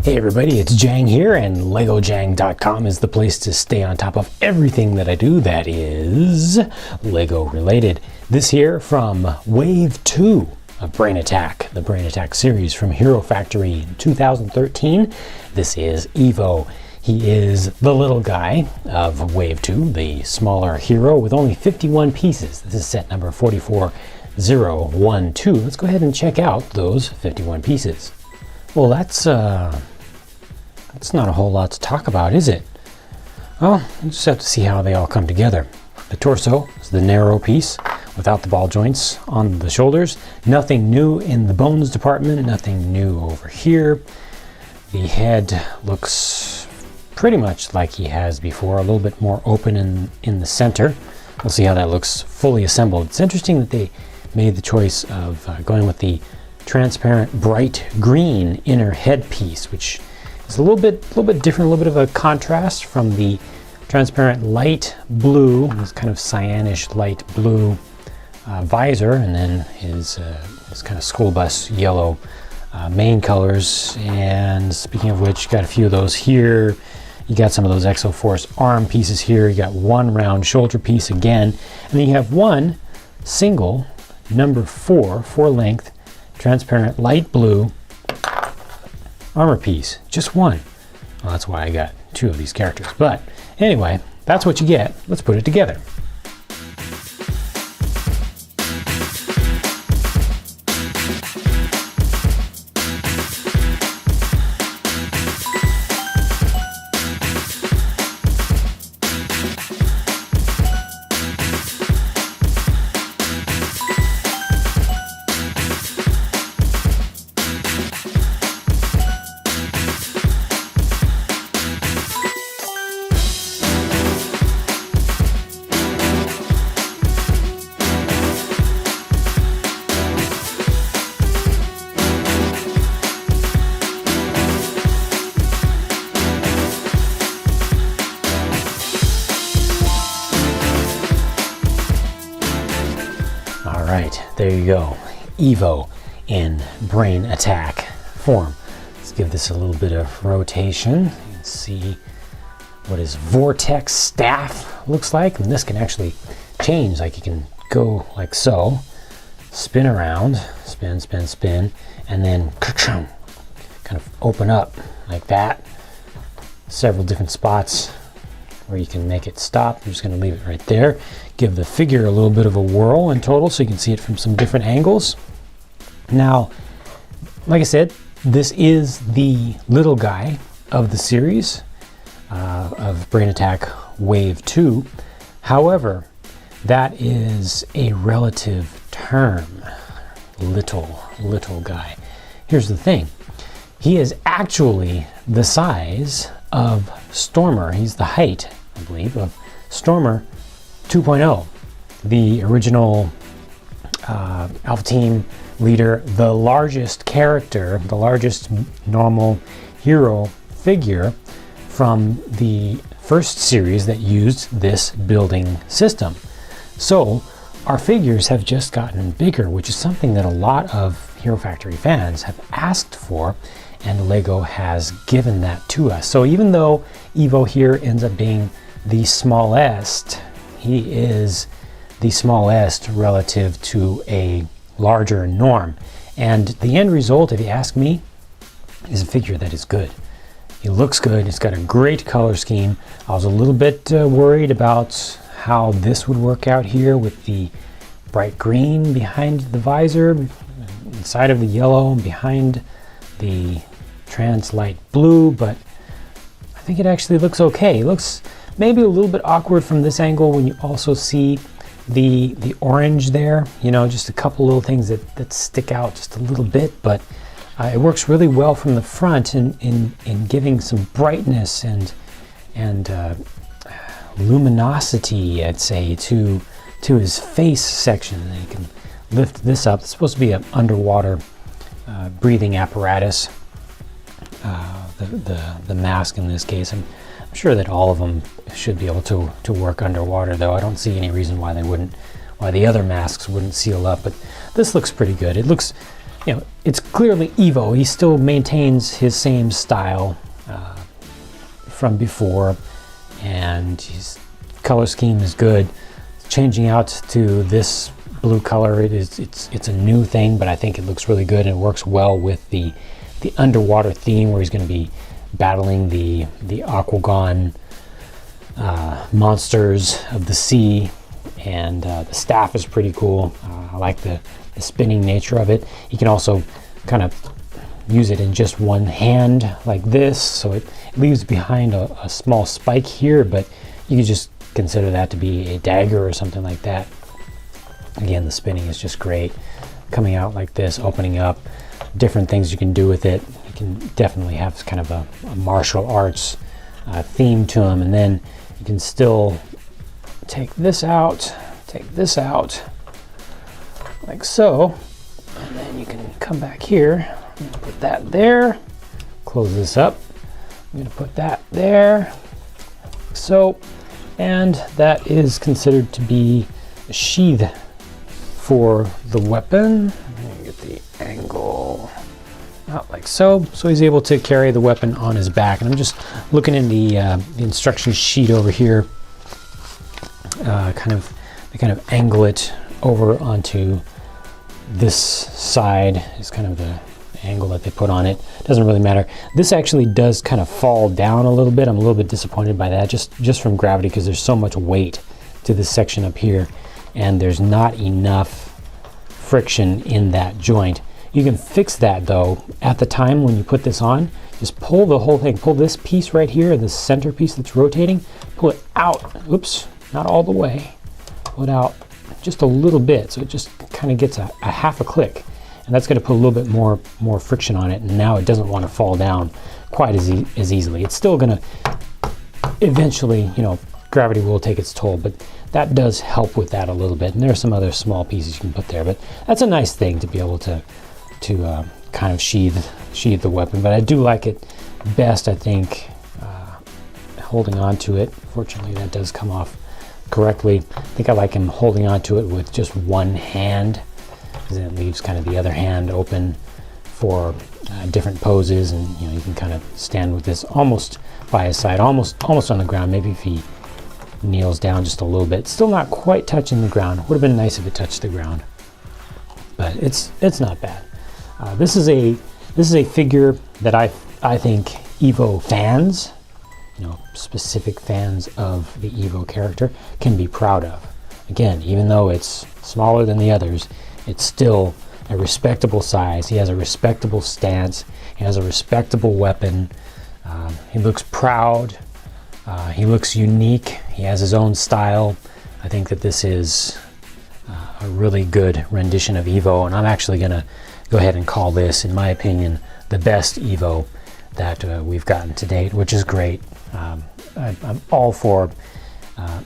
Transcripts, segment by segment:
Hey everybody, it's Jang here, and LegoJang.com is the place to stay on top of everything that I do that is Lego related. This here from Wave 2 of Brain Attack, the Brain Attack series from Hero Factory in 2013. This is EVO. He is the little guy of Wave 2, the smaller hero with only 51 pieces. This is set number 44012. Let's go ahead and check out those 51 pieces. Well, that's not a whole lot to talk about, is it? Well, we'll just have to see how they all come together. The torso is the narrow piece without the ball joints on the shoulders. Nothing new in the bones department, nothing new over here. The head looks pretty much like he has before, a little bit more open in the center. We'll see how that looks fully assembled. It's interesting that they made the choice of going with the transparent bright green inner headpiece, which is a little bit different, a little bit of a contrast from the transparent light blue, this kind of cyanish light blue visor, and then his kind of school bus yellow main colors. And speaking of which, you got a few of those here. You got some of those Exoforce arm pieces here. You got one round shoulder piece again, and then you have one single number 4 length transparent light blue armor piece. Just one. Well, that's why I got 2 of these characters. But anyway, that's what you get. Let's put it together. Alright, there you go. EVO in Brain Attack form. Let's give this a little bit of rotation and see what his vortex staff looks like. And this can actually change, like you can go like so, spin around, spin, spin, spin, and then kind of open up like that. Several different spots where you can make it stop. I'm just going to leave it right there. Give the figure a little bit of a whirl in total so you can see it from some different angles. Now, like I said, this is the little guy of the series of Brain Attack Wave 2. However, that is a relative term. Little guy. Here's the thing. He is actually the size of Stormer. He's the height, I believe, of Stormer 2.0, the original Alpha Team leader, the largest character, the largest normal hero figure from the first series that used this building system. So our figures have just gotten bigger, which is something that a lot of Hero Factory fans have asked for, and Lego has given that to us. So even though EVO here ends up being the smallest, he is the smallest relative to a larger norm. And the end result, if you ask me, is a figure that is good. He looks good. It's got a great color scheme. I was a little bit worried about how this would work out here with the bright green behind the visor, inside of the yellow, and behind the trans light blue, but I think it actually looks okay. It looks maybe a little bit awkward from this angle when you also see the orange there, you know, just a couple little things that stick out just a little bit, but it works really well from the front in giving some brightness and luminosity, I'd say, to his face section. And you can lift this up. It's supposed to be an underwater breathing apparatus. The mask in this case. I'm sure that all of them should be able to work underwater, though. I don't see any reason why they wouldn't, why the other masks wouldn't seal up, but this looks pretty good. It looks you know, it's clearly EVO. He still maintains his same style from before, and his color scheme is good. Changing out to this blue color, it's a new thing, but I think it looks really good and it works well with the underwater theme, where he's going to be battling the Aquagon monsters of the sea. And the staff is pretty cool. I like the spinning nature of it. You can also kind of use it in just one hand like this, so it leaves behind a small spike here, but you can just consider that to be a dagger or something like that. Again, the spinning is just great. Coming out like this, opening up, different things you can do with it. You can definitely have kind of a martial arts theme to them, and then you can still take this out, like so, and then you can come back here, put that there, close this up. I'm going to put that there, like so, and that is considered to be a sheath for the weapon. I'm going to get the angle out like so. So he's able to carry the weapon on his back. And I'm just looking in the instruction sheet over here. They kind of angle it over onto this side is kind of the angle that they put on it. Doesn't really matter. This actually does kind of fall down a little bit. I'm a little bit disappointed by that, just from gravity, because there's so much weight to this section up here, and there's not enough friction in that joint. You can fix that though at the time when you put this on. Just pull the whole thing, pull this piece right here, this center piece that's rotating, pull it out. Oops, not all the way. Pull it out just a little bit, so it just kind of gets a half a click, and that's going to put a little bit more friction on it, and now it doesn't want to fall down quite as easily. It's still going to eventually, you know, gravity will take its toll, but that does help with that a little bit. And there are some other small pieces you can put there, but that's a nice thing to be able to kind of sheathe the weapon. But I do like it best, I think, holding on to it. Fortunately, that does come off correctly. I think I like him holding on to it with just one hand, because then it leaves kind of the other hand open for different poses, and you know, you can kind of stand with this almost by his side, almost on the ground. Maybe if he kneels down just a little bit, still not quite touching the ground. Would have been nice if it touched the ground, but it's not bad. This is a figure that I think EVO fans, you know, specific fans of the EVO character, can be proud of. Again, even though it's smaller than the others, it's still a respectable size. He has a respectable stance. He has a respectable weapon. He looks proud. He looks unique. He has his own style. I think that this is a really good rendition of EVO, and I'm actually going to go ahead and call this, in my opinion, the best EVO that we've gotten to date, which is great. I'm all for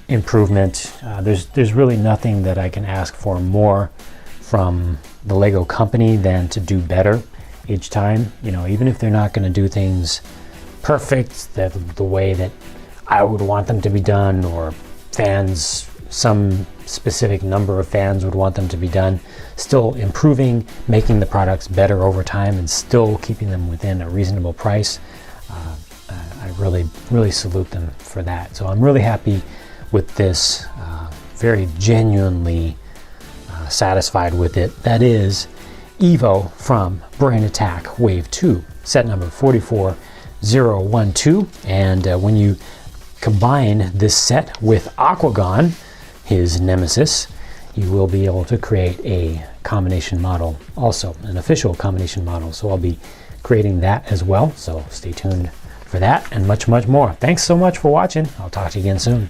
improvement. There's really nothing that I can ask for more from the Lego company than to do better each time. You know, even if they're not going to do things perfect, the way that I would want them to be done, or fans, some specific number of fans would want them to be done, still improving, making the products better over time, and still keeping them within a reasonable price. I really salute them for that. So I'm really happy with this, very genuinely satisfied with it. That is EVO from Brain Attack Wave 2, set number 44012. And when you combine this set with Aquagon, his nemesis, you will be able to create a combination model, also an official combination model. So I'll be creating that as well. So stay tuned for that and much more. Thanks so much for watching. I'll talk to you again soon.